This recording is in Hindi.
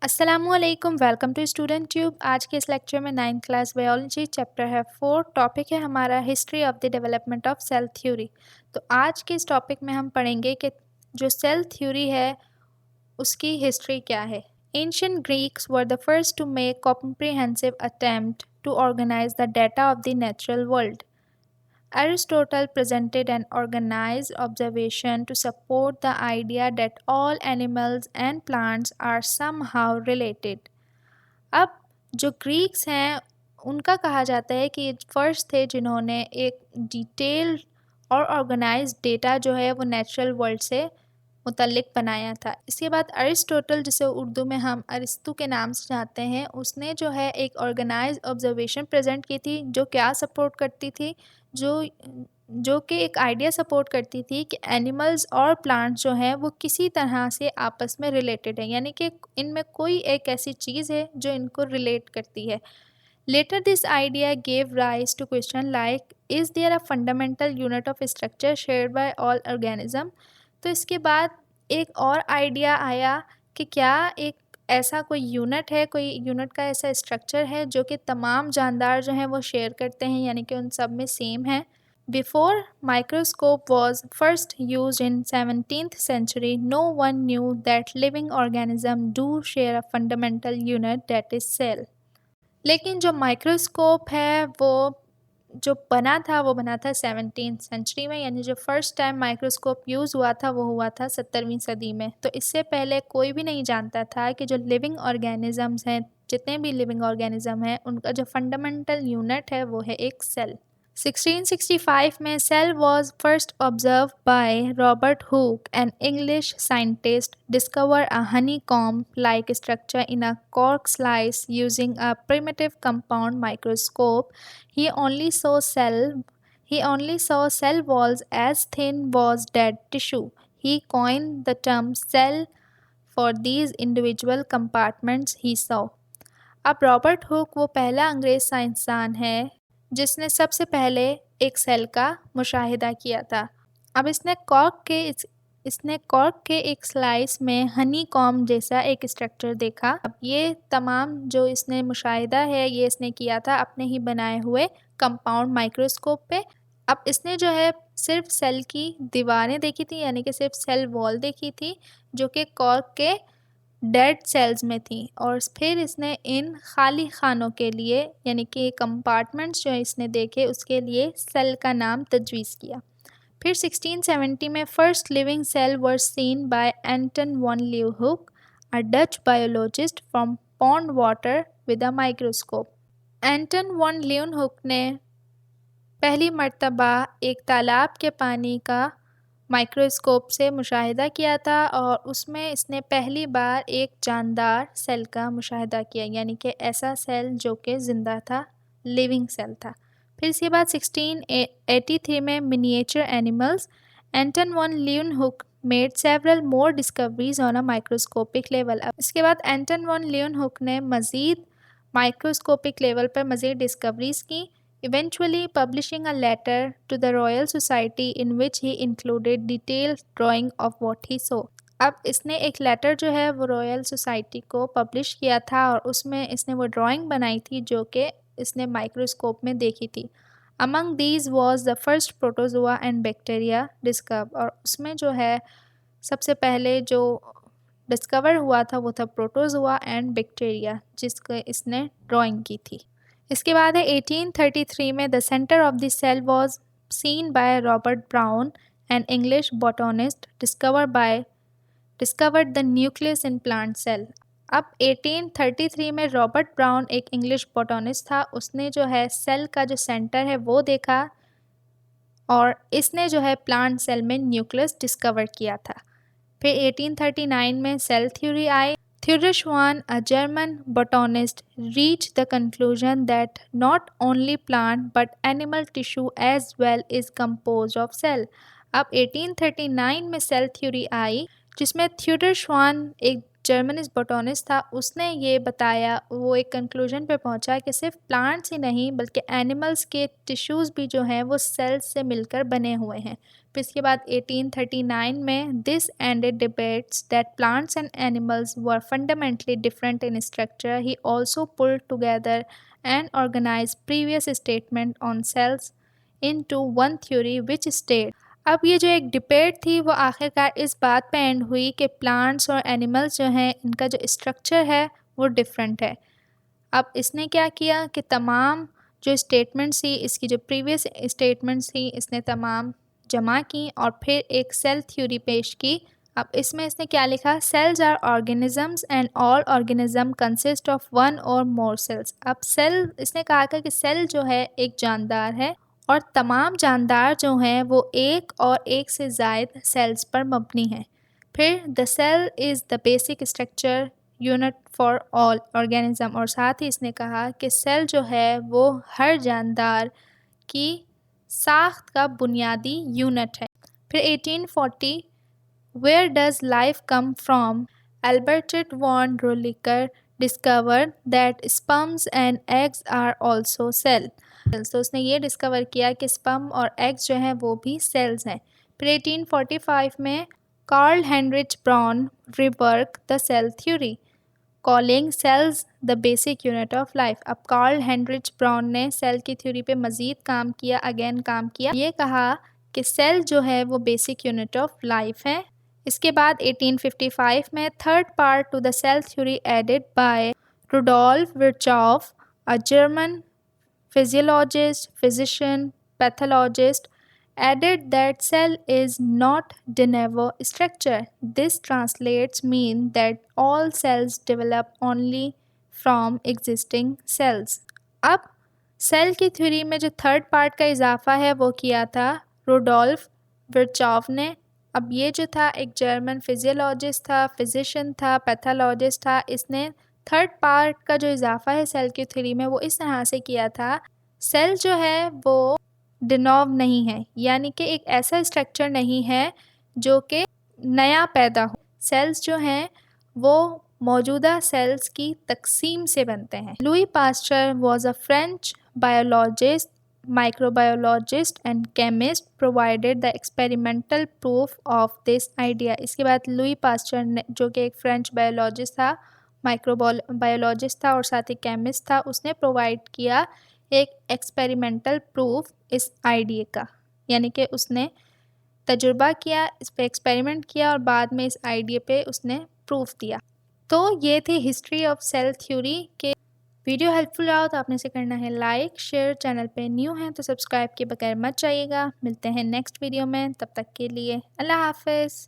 अस्सलामुअलैकुम, वेलकम टू स्टूडेंट ट्यूब। आज के इस लेक्चर में 9th क्लास बायोलॉजी चैप्टर है 4। टॉपिक है हमारा history of the development of cell theory. तो आज के इस टॉपिक में हम पढ़ेंगे कि जो सेल थ्योरी है उसकी हिस्ट्री क्या है। Ancient Greeks were the first to make comprehensive attempt to organise the data of the natural world. Aristotle presented an organized observation to support the idea that all animals and plants are somehow related. अब जो ग्रीक्स हैं उनका कहा जाता है कि फर्स्ट थे जिन्होंने एक डिटेल्ड और ऑर्गेनाइज्ड डेटा जो है वो नेचुरल वर्ल्ड से मुतल्लिक बनाया था। इसके बाद अरिस्टोटल, जिसे उर्दू में हम अरिस्तु के नाम से जानते हैं, उसने जो है एक ऑर्गेनाइज्ड ऑब्जर्वेशन प्रेजेंट की थी जो क्या सपोर्ट करती थी, जो कि एक आइडिया सपोर्ट करती थी कि एनिमल्स और प्लांट्स जो हैं वो किसी तरह से आपस में रिलेटेड है, यानी कि इनमें कोई एक ऐसी चीज़ है जो इनको रिलेट करती है। Later this idea gave rise to question like, is there a fundamental unit of structure shared by all organism? तो इसके बाद एक और आइडिया आया कि क्या एक ऐसा कोई यूनिट है, कोई यूनिट का ऐसा स्ट्रक्चर है जो कि तमाम जानदार जो हैं वो शेयर करते हैं, यानी कि उन सब में सेम है। Before microscope was first used in 17th century, no one knew that living organisms do share a fundamental unit, that is cell. लेकिन जो माइक्रोस्कोप है वो जो बना था वो बना था 17th सेंचुरी में, यानी जो फर्स्ट टाइम माइक्रोस्कोप यूज़ हुआ था वो हुआ था 17वीं सदी में। तो इससे पहले कोई भी नहीं जानता था कि जो लिविंग ऑर्गेनिजम्स हैं, जितने भी लिविंग ऑर्गेनिज्म हैं, उनका जो फंडामेंटल यूनिट है वो है एक सेल। 1665 में cell was first observed by Robert Hooke, an English scientist, discovered a honeycomb-like structure in a cork slice using a primitive compound microscope. He only saw cell walls as thin was dead tissue. He coined the term cell for these individual compartments he saw. अब रॉबर्ट हुक वो पहला अंग्रेज साइंसदान है जिसने सबसे पहले एक सेल का मुशाहिदा किया था। अब इसने कॉर्क के एक स्लाइस में हनी कॉम जैसा एक स्ट्रक्चर देखा। अब ये तमाम जो इसने मुशाहिदा है ये इसने किया था अपने ही बनाए हुए कंपाउंड माइक्रोस्कोप पे। अब इसने जो है सिर्फ सेल की दीवारें देखी थी, यानी कि सिर्फ सेल वॉल देखी थी जो कि कॉर्क के डेड सेल्स में थी, और फिर इसने इन खाली खानों के लिए, यानी कि कंपार्टमेंट्स जो इसने देखे उसके लिए सेल का नाम तजवीज़ किया। फिर 1670 में first living cell were seen by Anton van Leeuwenhoek, a Dutch biologist from pond water with a microscope. Anton van Leeuwenhoek ने पहली मर्तबा एक तालाब के पानी का माइक्रोस्कोप से मुशाहिदा किया था और उसमें इसने पहली बार एक जानदार सेल का मुशाहिदा किया, यानी कि ऐसा सेल जो कि ज़िंदा था, लिविंग सेल था। फिर इसके बाद 1683 में miniature animals, Anton van Leeuwenhoek made several more discoveries on a microscopic level. इसके बाद एंटन वन लीeuwenhoek ने मज़ीद माइक्रोस्कोपिक लेवल पर मज़ीद डिस्कवरीज की, eventually publishing a letter to the Royal Society in which he included detailed drawing of what he saw. अब इसने एक लेटर जो है वो रॉयल सोसाइटी को पब्लिश किया था और उसमें इसने वो ड्राइंग बनाई थी जो कि इसने माइक्रोस्कोप में देखी थी। Among these was the first protozoa and bacteria discovered, और उसमें जो है सबसे पहले जो डिस्कवर हुआ था वो था प्रोटोजोआ एंड बैक्टीरिया, जिसको इसने ड्राइंग की थी। इसके बाद है 1833 में the centre of the cell was seen by Robert Brown, an English botanist, discovered the nucleus in plant cell. अब 1833 में रॉबर्ट ब्राउन एक इंग्लिश बॉटनिस्ट था, उसने जो है सेल का जो सेंटर है वो देखा और इसने जो है प्लांट सेल में न्यूक्लियस डिस्कवर किया था। फिर 1839 में सेल थ्योरी आई। Theodor Schwann, a German botanist, reached the conclusion that not only plant but animal tissue as well is composed of cell. अब 1839 में सेल थ्योरी आई जिसमें थियोडर श्वान एक जर्मनिस्ट बोटोनिस्ट था, उसने ये बताया, वो एक कंक्लूजन पे पहुंचा कि सिर्फ प्लांट्स ही नहीं बल्कि एनिमल्स के टिश्यूज़ भी जो हैं वो सेल्स से मिलकर बने हुए हैं। फिर इसके बाद 1839 में this ended debates that plants and animals were fundamentally different in structure. He also pulled together and organise previous statement on cells into one theory which state. अब ये जो एक डिबेट थी वो आखिरकार इस बात पे एंड हुई कि प्लांट्स और एनिमल्स जो हैं इनका जो स्ट्रक्चर है वो डिफरेंट है। अब इसने क्या किया कि तमाम जो स्टेटमेंट्स थी, इसकी जो प्रीवियस स्टेटमेंट्स थी, इसने तमाम जमा की और फिर एक सेल थ्योरी पेश की। अब इसमें इसने क्या लिखा, cells are organisms and all organism consist of one or more sales. अब सेल, इसने कहा था कि सेल जो है एक जानदार है और तमाम जानदार जो हैं वो एक और एक से ज़ायद सेल्स पर मबनी हैं। फिर the cell is the basic structure unit for all organism, और साथ ही इसने कहा कि सेल जो है वो हर जानदार की साख्त का बुनियादी यूनिट है। फिर 1840 where does life come from, Albert von Kolliker discover that sperms and eggs are also cell. तो उसने ये डिस्कवर किया कि स्पर्म और एग्स जो हैं वो भी सेल्स हैं। फिर 1845 में Karl Heinrich Brown rework the cell theory calling cells the basic unit of life. अब कार्ल हेनरिच ब्राउन ने सेल की थ्योरी पे मज़ीद काम किया, काम किया, ये कहा कि सेल जो है वो बेसिक यूनिट ऑफ लाइफ है। इसके बाद 1855 में third part to the cell theory added by Rudolf Virchow, a German physiologist, physician, pathologist, added that cell is not de novo structure. This translates mean that all cells develop only from existing cells. अब सेल की थ्योरी में जो थर्ड पार्ट का इजाफा है वो किया था रुडोल्फ विर्चॉफ ने। अब ये जो था एक जर्मन फिजियोलॉजिस्ट था, फिजिशियन था, पैथोलॉजिस्ट था। इसने थर्ड पार्ट का जो इजाफा है सेल की थ्योरी में वो इस तरह से किया था, सेल जो है वो डिनोव नहीं है, यानी कि एक ऐसा स्ट्रक्चर नहीं है जो कि नया पैदा हो। सेल्स जो हैं वो मौजूदा सेल्स की तकसीम से बनते हैं। Louis Pasteur was a French biologist, microbiologist and chemist, provided the experimental proof of this idea. इसके बाद लुई पास्चर ने, जो कि एक फ्रेंच बायोलॉजिस्ट था, माइक्रोबायोलॉजिस्ट था और साथ ही केमिस्ट था, उसने प्रोवाइड किया एक एक्सपेरिमेंटल प्रूफ इस आइडिया का, यानी कि उसने तजुर्बा किया, इस पे एक्सपेरिमेंट किया और बाद में इस आइडिया पे उसने प्रूफ दिया। तो ये थी हिस्ट्री ऑफ सेल थ्योरी के। वीडियो हेल्पफुल रहा तो आपने से करना है लाइक, शेयर, चैनल पे न्यू हैं तो सब्सक्राइब के बगैर मत जाइएगा। मिलते हैं नेक्स्ट वीडियो में, तब तक के लिए अल्लाह हाफिज़।